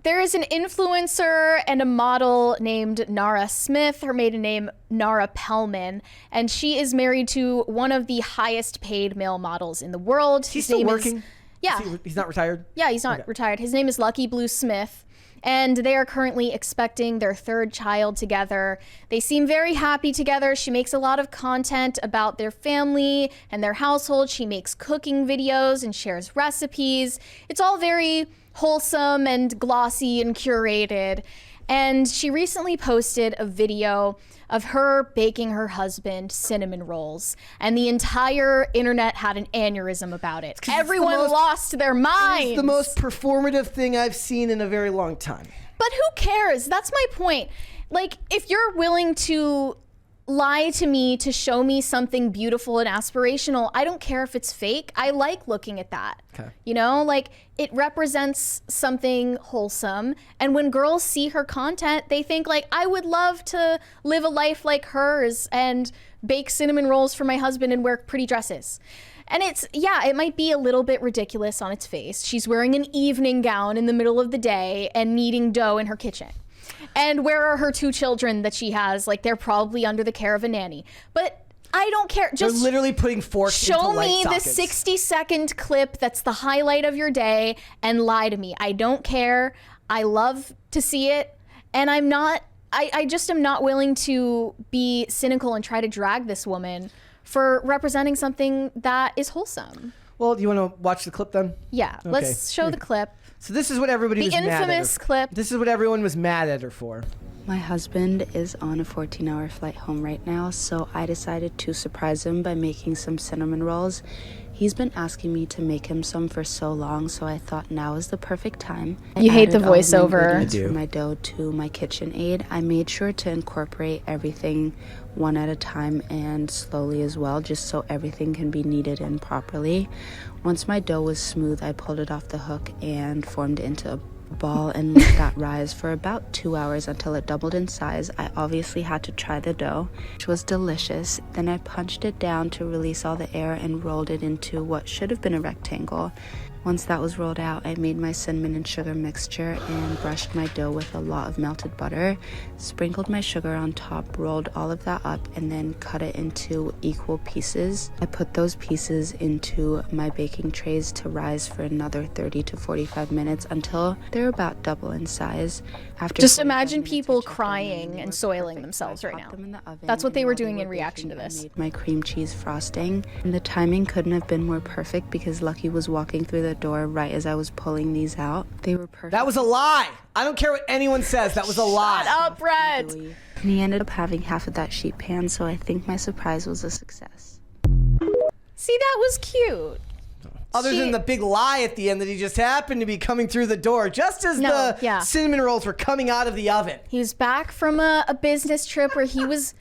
There is an influencer and a model named Nara Smith, her maiden name Nara Pellman, and she is married to one of the highest paid male models in the world. He's still working? Yeah. He's not retired? Yeah, he's not retired. His name is Lucky Blue Smith, and they are currently expecting their third child together. They seem very happy together. She makes a lot of content about their family and their household. She makes cooking videos and shares recipes. It's all very wholesome and glossy and curated. And she recently posted a video of her baking her husband cinnamon rolls, and the entire internet had an aneurysm about it. Everyone lost their minds. It's the most performative thing I've seen in a very long time. But who cares? That's my point. Like, if you're willing to lie to me to show me something beautiful and aspirational, I don't care if it's fake. I like looking at that. Okay. You know, like, it represents something wholesome. And when girls see her content, they think like, I would love to live a life like hers and bake cinnamon rolls for my husband and wear pretty dresses. And it's, yeah, it might be a little bit ridiculous on its face. She's wearing an evening gown in the middle of the day and kneading dough in her kitchen. And where are her 2 children that she has? Like, they're probably under the care of a nanny. But I don't care. Just they're literally putting forks into light sockets. Show me the 60-second clip that's the highlight of your day and lie to me. I don't care. I love to see it. And I just am not willing to be cynical and try to drag this woman for representing something that is wholesome. Well, do you want to watch the clip then? Yeah, okay. Let's show the clip. So this is what everybody was mad at her. The infamous clip. This is what everyone was mad at her for. My husband is on a 14-hour flight home right now, so I decided to surprise him by making some cinnamon rolls. He's been asking me to make him some for so long, so I thought now is the perfect time. You hate the voiceover. I do. My dough to my KitchenAid. I made sure to incorporate everything one at a time and slowly as well, just so everything can be kneaded in properly. Once my dough was smooth, I pulled it off the hook and formed it into a ball and let that rise for about 2 hours until it doubled in size. I obviously had to try the dough, which was delicious. Then I punched it down to release all the air and rolled it into what should have been a rectangle. Once that was rolled out, I made my cinnamon and sugar mixture and brushed my dough with a lot of melted butter, sprinkled my sugar on top, rolled all of that up, and then cut it into equal pieces. I put those pieces into my baking trays to rise for another 30 to 45 minutes until they're about double in size. Just imagine people crying and soiling themselves right now. That's what they were doing in reaction to this. I made my cream cheese frosting, and the timing couldn't have been more perfect because Lucky was walking through the door right as I was pulling these out. They were perfect. That was a lie. I don't care what anyone says. That was a lie. Shut up, Brett. And he ended up having half of that sheet pan, so I think my surprise was a success. See, that was cute. Other than the big lie at the end that he just happened to be coming through the door just as the cinnamon rolls were coming out of the oven. He was back from a business trip where he was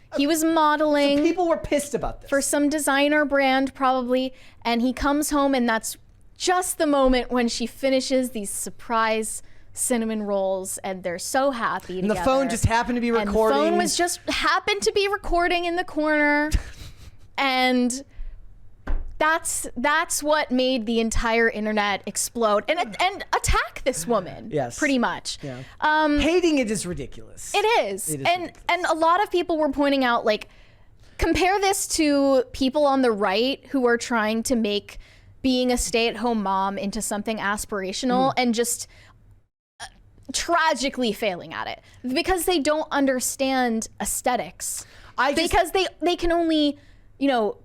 modeling. So people were pissed about this. For some designer brand probably, and he comes home and that's just the moment when she finishes these surprise cinnamon rolls and they're so happy and together. The phone just happened to be recording. And the phone was just happened to be recording in the corner. And that's what made the entire internet explode and attack this woman. Yes, pretty much. Yeah. Hating it is ridiculous. It is ridiculous. And a lot of people were pointing out, like, compare this to people on the right who are trying to make being a stay-at-home mom into something aspirational and just tragically failing at it because they don't understand aesthetics. Because they can only,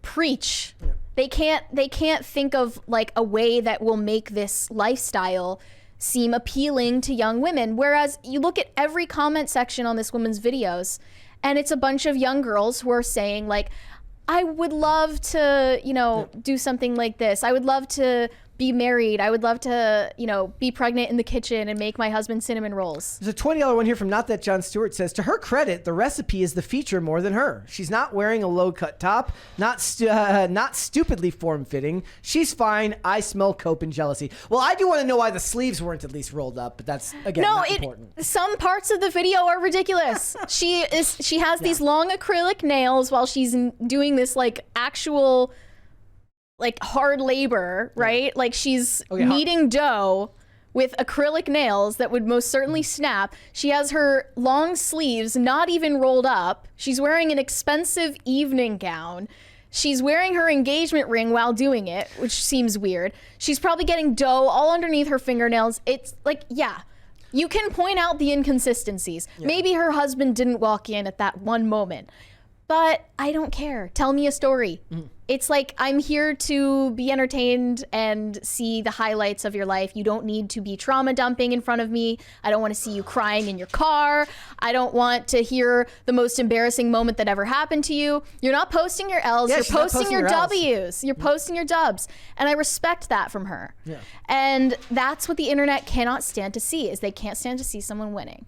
preach. Yeah. They can't think of like a way that will make this lifestyle seem appealing to young women. Whereas you look at every comment section on this woman's videos and it's a bunch of young girls who are saying like, I would love to, do something like this. I would love to be married. I would love to, be pregnant in the kitchen and make my husband cinnamon rolls. There's a $20 one here from Not That John Stewart says, to her credit, the recipe is the feature more than her. She's not wearing a low-cut top, not stupidly form-fitting. She's fine. I smell cope and jealousy. Well, I do want to know why the sleeves weren't at least rolled up, but that's, again, not important. Some parts of the video are ridiculous. She has these long acrylic nails while she's doing this, like, actual... like hard labor, right? Like she's kneading dough with acrylic nails that would most certainly snap. She has her long sleeves not even rolled up. She's wearing an expensive evening gown. She's wearing her engagement ring while doing it, which seems weird. She's probably getting dough all underneath her fingernails. It's like, yeah, you can point out the inconsistencies. Yeah. Maybe her husband didn't walk in at that one moment, but I don't care. Tell me a story. It's like, I'm here to be entertained and see the highlights of your life. You don't need to be trauma dumping in front of me. I don't want to see you crying in your car. I don't want to hear the most embarrassing moment that ever happened to you. You're not posting your L's. You're posting your W's. You're posting your dubs. And I respect that from her. Yeah. And that's what the internet cannot stand to see, is they can't stand to see someone winning.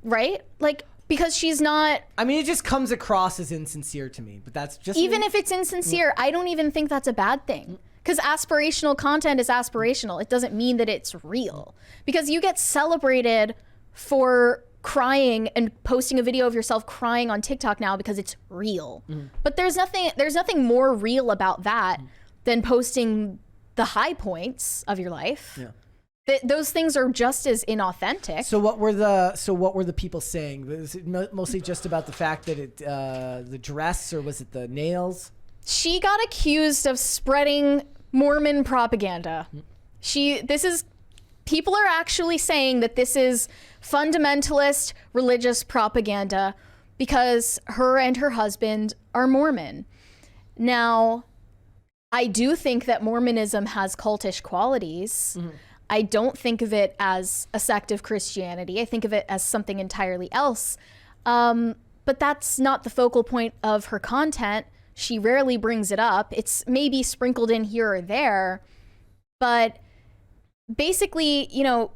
Right? Like, because she's not... I mean, it just comes across as insincere to me, but that's just... Even if it's insincere, I don't even think that's a bad thing. Because aspirational content is aspirational. It doesn't mean that it's real. Because you get celebrated for crying and posting a video of yourself crying on TikTok now because it's real. But there's nothing more real about that than posting the high points of your life. Yeah. Those things are just as inauthentic. So what were the people saying? Was it mostly just about the fact that it the dress, or was it the nails? She got accused of spreading Mormon propaganda. People are actually saying that this is fundamentalist religious propaganda because her and her husband are Mormon. Now, I do think that Mormonism has cultish qualities. I don't think of it as a sect of Christianity. I think of it as something entirely else. But that's not the focal point of her content. She rarely brings it up. It's maybe sprinkled in here or there. But basically, you know,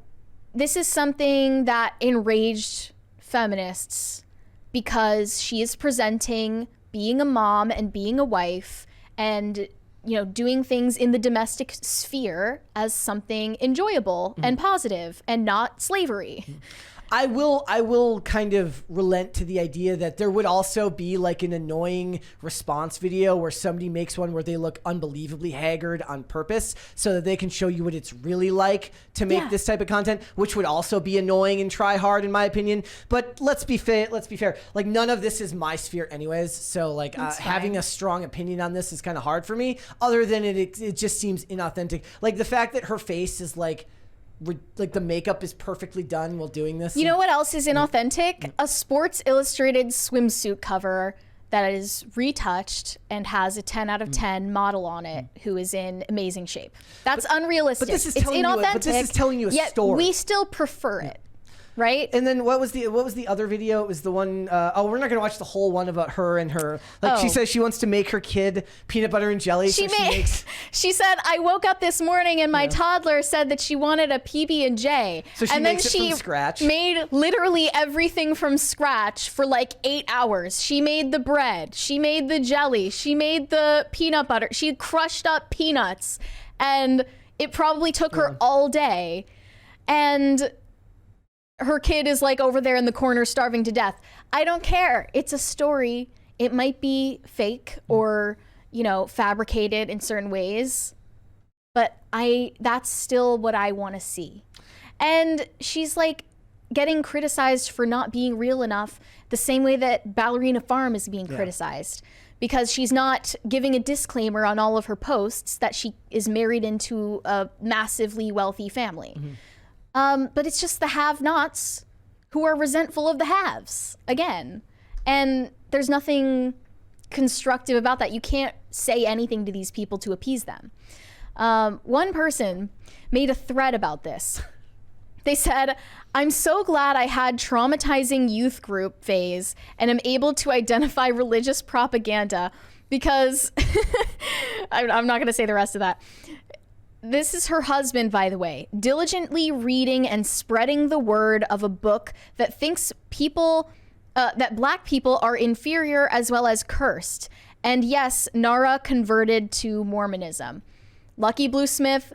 this is something that enraged feminists because she is presenting being a mom and being a wife and, you know, doing things in the domestic sphere as something enjoyable and positive and not slavery. I will kind of relent to the idea that there would also be like an annoying response video where somebody makes one where they look unbelievably haggard on purpose so that they can show you what it's really like to make this type of content, which would also be annoying and try hard in my opinion. But let's be fair. Like, none of this is my sphere anyways. So like having a strong opinion on this is kind of hard for me, other than it just seems inauthentic. Like the fact that her face is like the makeup is perfectly done while doing this. You know what else is inauthentic? A Sports Illustrated swimsuit cover that is retouched and has a 10 out of 10 model on it who is in amazing shape. That's unrealistic. But this is telling you a story. We still prefer it. Right? And then what was the other video? It was the one, we're not going to watch the whole one about her and her, she says she wants to make her kid peanut butter and jelly. She said, I woke up this morning and my toddler said that she wanted a PB&J. So she makes it from scratch. Made literally everything from scratch for like 8 hours. She made the bread. She made the jelly. She made the peanut butter. She crushed up peanuts. And it probably took her all day. And her kid is like over there in the corner starving to death. I don't care. It's a story. It might be fake or, you know, fabricated in certain ways, but that's still what I want to see. And she's like getting criticized for not being real enough, the same way that Ballerina Farm is being criticized, because she's not giving a disclaimer on all of her posts that she is married into a massively wealthy family. But it's just the have-nots who are resentful of the haves, again. And there's nothing constructive about that. You can't say anything to these people to appease them. One person made a thread about this. They said, I'm so glad I had traumatizing youth group phase and am able to identify religious propaganda because... I'm not going to say the rest of that. This is her husband, by the way, diligently reading and spreading the word of a book that thinks that black people are inferior as well as cursed. And yes, Nara converted to Mormonism. Lucky Blue Smith,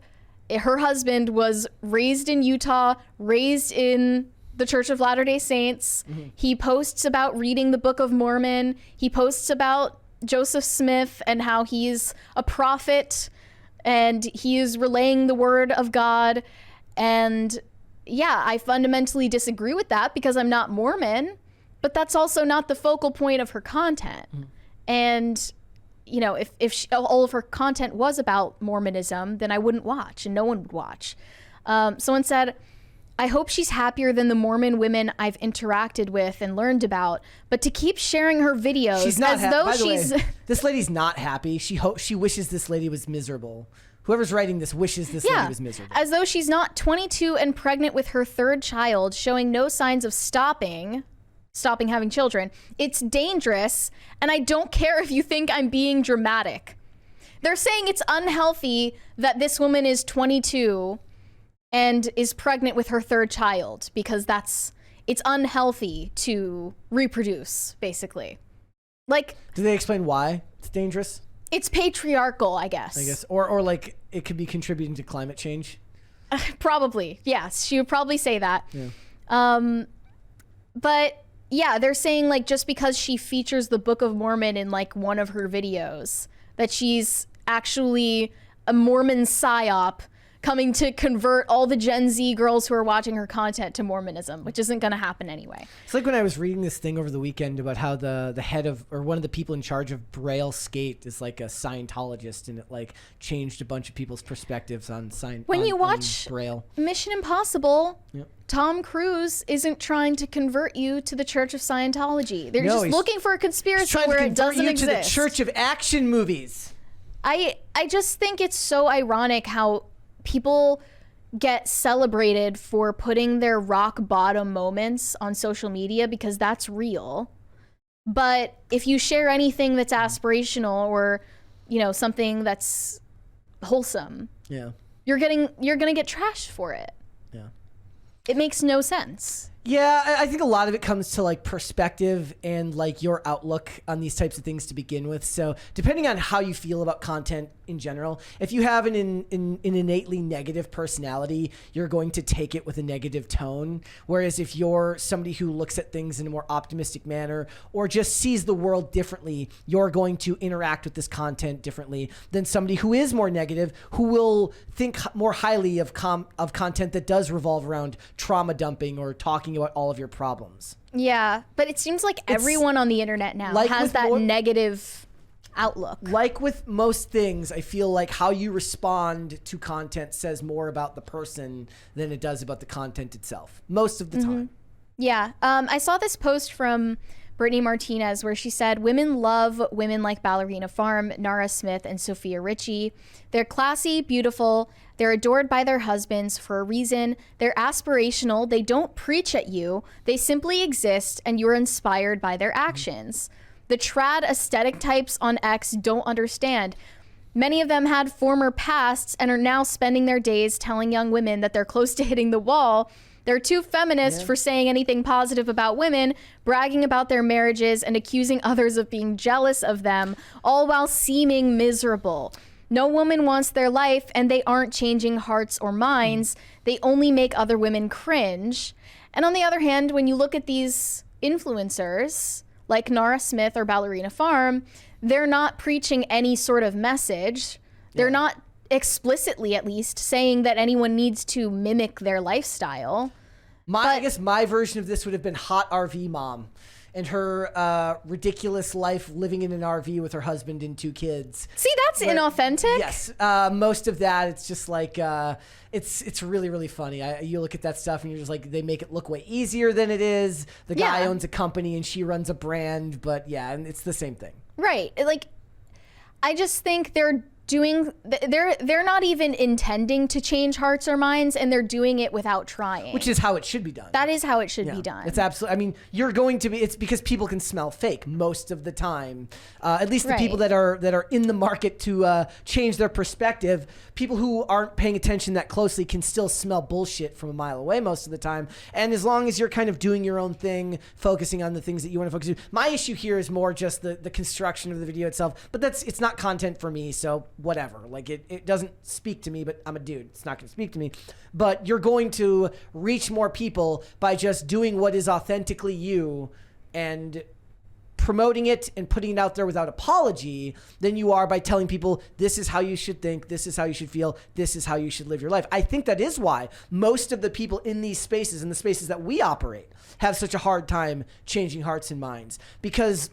her husband, was raised in Utah, raised in the Church of Latter-day Saints. He posts about reading the Book of Mormon. He posts about Joseph Smith and how he's a prophet and he is relaying the word of God. And yeah, I fundamentally disagree with that because I'm not Mormon, but that's also not the focal point of her content. And, you know, if all of her content was about Mormonism, then I wouldn't watch and no one would watch. Someone said, I hope she's happier than the Mormon women I've interacted with and learned about, but to keep sharing her videos she's not as though she's... This lady's not happy. She wishes this lady was miserable. Whoever's writing this wishes this lady was miserable. As though she's not 22 and pregnant with her third child, showing no signs of stopping having children. It's dangerous, and I don't care if you think I'm being dramatic. They're saying it's unhealthy that this woman is 22 and is pregnant with her third child because it's unhealthy to reproduce, basically. Like, do they explain why it's dangerous? It's patriarchal, I guess. Or like it could be contributing to climate change. Probably, yes. She would probably say that. Yeah. But yeah, they're saying like just because she features the Book of Mormon in like one of her videos, that she's actually a Mormon psyop coming to convert all the Gen Z girls who are watching her content to Mormonism, which isn't going to happen anyway. It's like when I was reading this thing over the weekend about how the head of, or one of the people in charge of Braille Skate is like a Scientologist, and it like changed a bunch of people's perspectives on Scientology. When you watch Braille. Mission Impossible, Tom Cruise isn't trying to convert you to the Church of Scientology. They're just looking for a conspiracy where it doesn't exist. To the Church of Action movies. I just think it's so ironic how people get celebrated for putting their rock bottom moments on social media because that's real. But if you share anything that's aspirational or, you know, something that's wholesome, you're going to get trashed for it. Yeah. It makes no sense. Yeah, I think a lot of it comes to like perspective and like your outlook on these types of things to begin with. So depending on how you feel about content in general, if you have an innately negative personality, you're going to take it with a negative tone. Whereas if you're somebody who looks at things in a more optimistic manner or just sees the world differently, you're going to interact with this content differently than somebody who is more negative, who will think more highly of content that does revolve around trauma dumping or talking about all of your problems. Yeah, but it seems like everyone on the internet now has that negative outlook. Like with most things, I feel like how you respond to content says more about the person than it does about the content itself, most of the time. Yeah, I saw this post from Brittany Martinez where she said, women love women like Ballerina Farm, Nara Smith, and Sophia Richie. They're classy, beautiful. They're adored by their husbands for a reason. They're aspirational. They don't preach at you. They simply exist, and you're inspired by their actions. The trad aesthetic types on X don't understand. Many of them had former pasts and are now spending their days telling young women that they're close to hitting the wall. They're too feminist for saying anything positive about women, bragging about their marriages and accusing others of being jealous of them, all while seeming miserable. No woman wants their life, and they aren't changing hearts or minds. They only make other women cringe. And on the other hand, when you look at these influencers like Nara Smith or Ballerina Farm, they're not preaching any sort of message. They're not explicitly, at least, saying that anyone needs to mimic their lifestyle. I guess my version of this would have been Hot RV Mom and her ridiculous life living in an RV with her husband and 2 kids. See, that's inauthentic. Yes. Most of that, it's just like, it's really, really funny. You look at that stuff and you're just like, they make it look way easier than it is. The guy owns a company and she runs a brand, but yeah, and it's the same thing. Right. Like, I just think they're not even intending to change hearts or minds, and they're doing it without trying, which is how it should be done. That is how it should be done. It's absolutely, I mean, you're going to be, it's because people can smell fake most of the time, at least the people that are in the market to change their perspective. People who aren't paying attention that closely can still smell bullshit from a mile away most of the time. And as long as you're kind of doing your own thing, focusing on the things that you want to focus on. My issue here is more just the construction of the video itself, but it's not content for me, so whatever. Like it doesn't speak to me, but I'm a dude. It's not going to speak to me. But you're going to reach more people by just doing what is authentically you and promoting it and putting it out there without apology than you are by telling people this is how you should think, this is how you should feel, this is how you should live your life. I think that is why most of the people in these spaces, in the spaces that we operate, have such a hard time changing hearts and minds. Because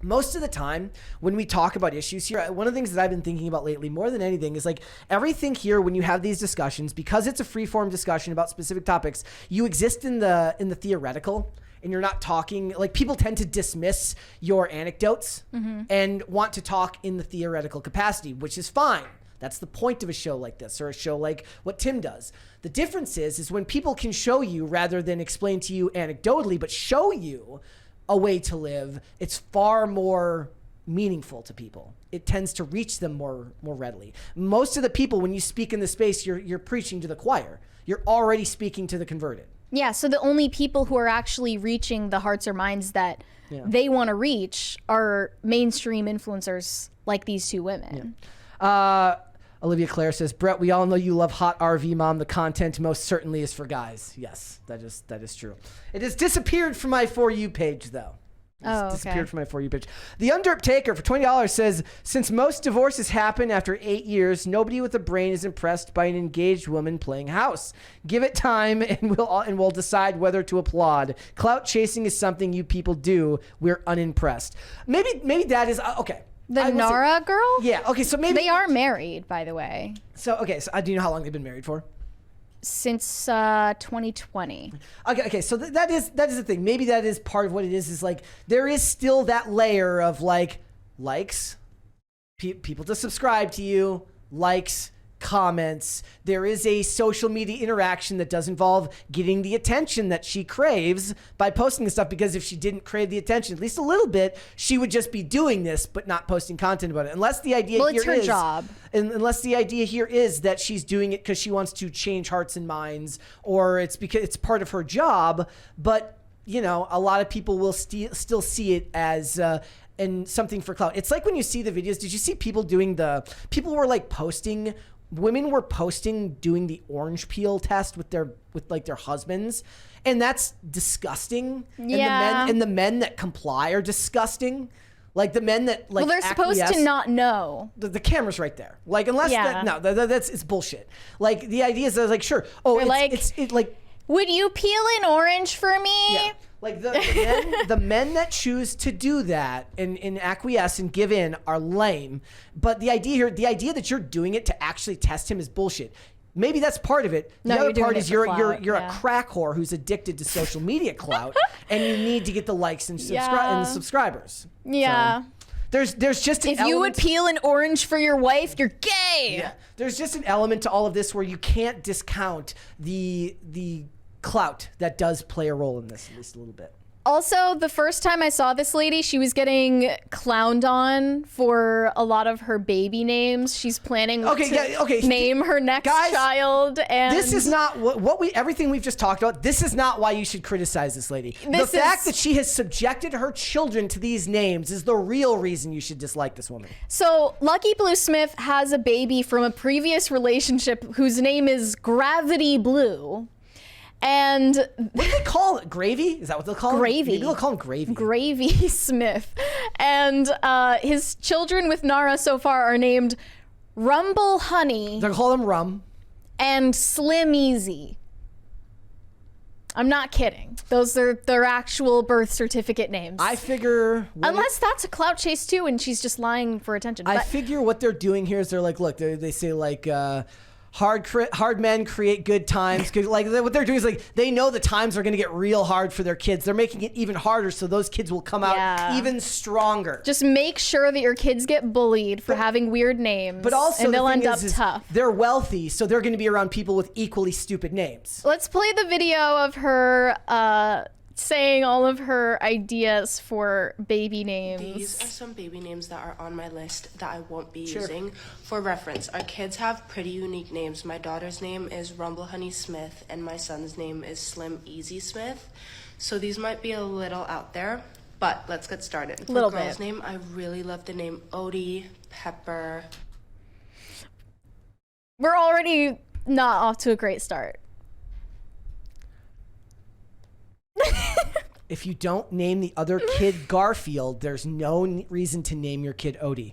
most of the time when we talk about issues here, one of the things that I've been thinking about lately more than anything is like everything here, when you have these discussions, because it's a free-form discussion about specific topics, you exist in the theoretical, and you're not talking, like people tend to dismiss your anecdotes and want to talk in the theoretical capacity, which is fine. That's the point of a show like this, or a show like what Tim does. The difference is when people can show you rather than explain to you anecdotally, but show you a way to live, it's far more meaningful to people. It tends to reach them more readily. Most of the people, when you speak in the space, you're preaching to the choir. You're already speaking to the converted. Yeah, so the only people who are actually reaching the hearts or minds that they want to reach are mainstream influencers like these two women. Yeah. Olivia Claire says, Brett, we all know you love Hot RV Mom. The content most certainly is for guys. Yes, that is true. It has disappeared from my For You page, though. It's disappeared from my For You page. The Underp Taker for $20 says, since most divorces happen after 8 years, nobody with a brain is impressed by an engaged woman playing house. Give it time and we'll decide whether to applaud. Clout chasing is something you people do. We're unimpressed. Maybe that is okay. The Nara girl? Yeah. Okay. So maybe they are married, by the way. So do you know how long they've been married for? Since 2020. Okay. So that is the thing. Maybe that is part of what it is. Is like there is still that layer of like likes, people to subscribe to you, likes, comments. There is a social media interaction that does involve getting the attention that she craves by posting this stuff, because if she didn't crave the attention at least a little bit, she would just be doing this but not posting content about it. Unless the idea it's her job. Unless the idea here is that she's doing it because she wants to change hearts and minds, or it's because it's part of her job. But you know, a lot of people will still see it as and something for clout. It's like when you see the videos. Did you see people were like posting? Women were posting doing the orange peel test with their husbands, and that's disgusting. Yeah. And the men that comply are disgusting. Like the men that like. Well, they're supposed to not know. The camera's right there. Like unless that's it's bullshit. Like the idea is like sure. Oh, it's like. Would you peel an orange for me? Yeah. Like the men that choose to do that and acquiesce and give in are lame. But the idea that you're doing it to actually test him is bullshit. Maybe that's part of it. The other part is you're a crack whore who's addicted to social media clout, and you need to get the likes and the subscribers. Yeah. So, there's just an if you would peel an orange for your wife, you're gay. Yeah. There's just an element to all of this where you can't discount the clout that does play a role in this, at least a little bit. Also, the first time I saw this lady, she was getting clowned on for a lot of her baby names. She's planning to name her next child. And this is not everything we've just talked about. This is not why you should criticize this lady. The fact that she has subjected her children to these names is the real reason you should dislike this woman. So Lucky Blue Smith has a baby from a previous relationship whose name is Gravity Blue. And what do they call it? Gravy? Is that what they'll call Gravy. him? Maybe they'll call him Gravy. Gravy Smith. And his children with Nara so far are named Rumble Honey. They'll call him Rum. And Slim Easy. I'm not kidding. Those are their actual birth certificate names. I figure... Unless that's a clout chase too and she's just lying for attention. I figure what they're doing here is they're like, look, they say like... hard men create good times. Like what they're doing is like they know the times are going to get real hard for their kids. They're making it even harder so those kids will come out even stronger. Just make sure that your kids get bullied for having weird names. But also and they'll end up tough. They're wealthy, so they're going to be around people with equally stupid names. Let's play the video of her saying all of her ideas for baby names. These are some baby names that are on my list that I won't be using. For reference, our kids have pretty unique names. My daughter's name is Rumble Honey Smith, and my son's name is Slim Easy Smith. So these might be a little out there, but let's get started. For little girl's bit. name, I really love the name Odie, Pepper. We're already not off to a great start. If you don't name the other kid Garfield, there's no reason to name your kid Odie.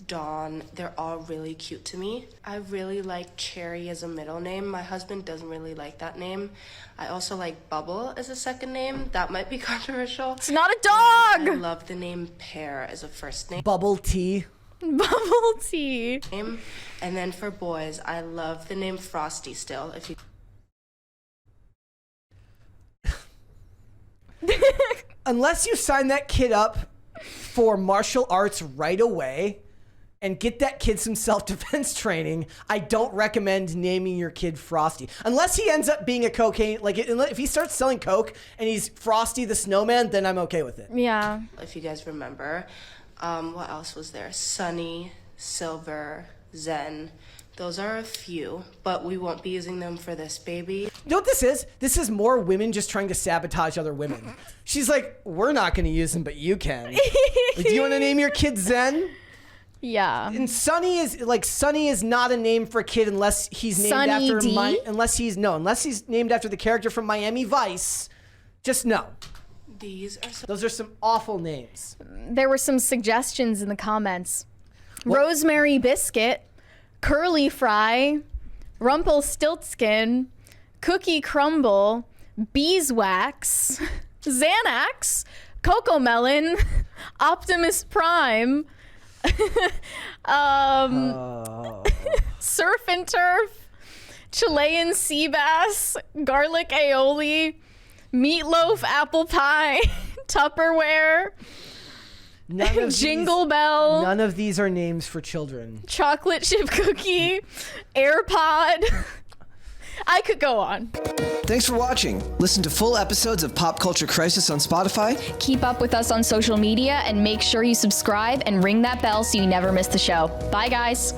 Dawn, they're all really cute to me. I really like Cherry as a middle name. My husband doesn't really like that name. I also like Bubble as a second name. That might be controversial. It's not a dog! I love the name Pear as a first name. Bubble tea. Bubble tea. And then for boys, I love the name Frosty still. If you Unless you sign that kid up for martial arts right away and get that kid some self-defense training, I don't recommend naming your kid Frosty. Unless he ends up being a cocaine, like if he starts selling coke and he's Frosty the Snowman, then I'm okay with it. Yeah. If you guys remember, what else was there? Sunny, Silver, Zen. Those are a few, but we won't be using them for this baby. You know what this is? This is more women just trying to sabotage other women. She's like, we're not going to use them, but you can. Do you want to name your kid Zen? Yeah. And Sunny is not a name for a kid unless he's named Sunny after D? unless he's named after the character from Miami Vice. Just no. Those are some awful names. There were some suggestions in the comments. Rosemary Biscuit, Curly Fry, Rumpelstiltskin, Cookie Crumble, Beeswax, Xanax, Cocoa Melon, Optimus Prime, Surf and Turf, Chilean Sea Bass, Garlic Aioli, Meatloaf Apple Pie, Tupperware, Jingle Bell. None of these are names for children. Chocolate chip cookie, AirPod. I could go on. Thanks for watching. Listen to full episodes of Pop Culture Crisis on Spotify. Keep up with us on social media and make sure you subscribe and ring that bell so you never miss the show. Bye, guys.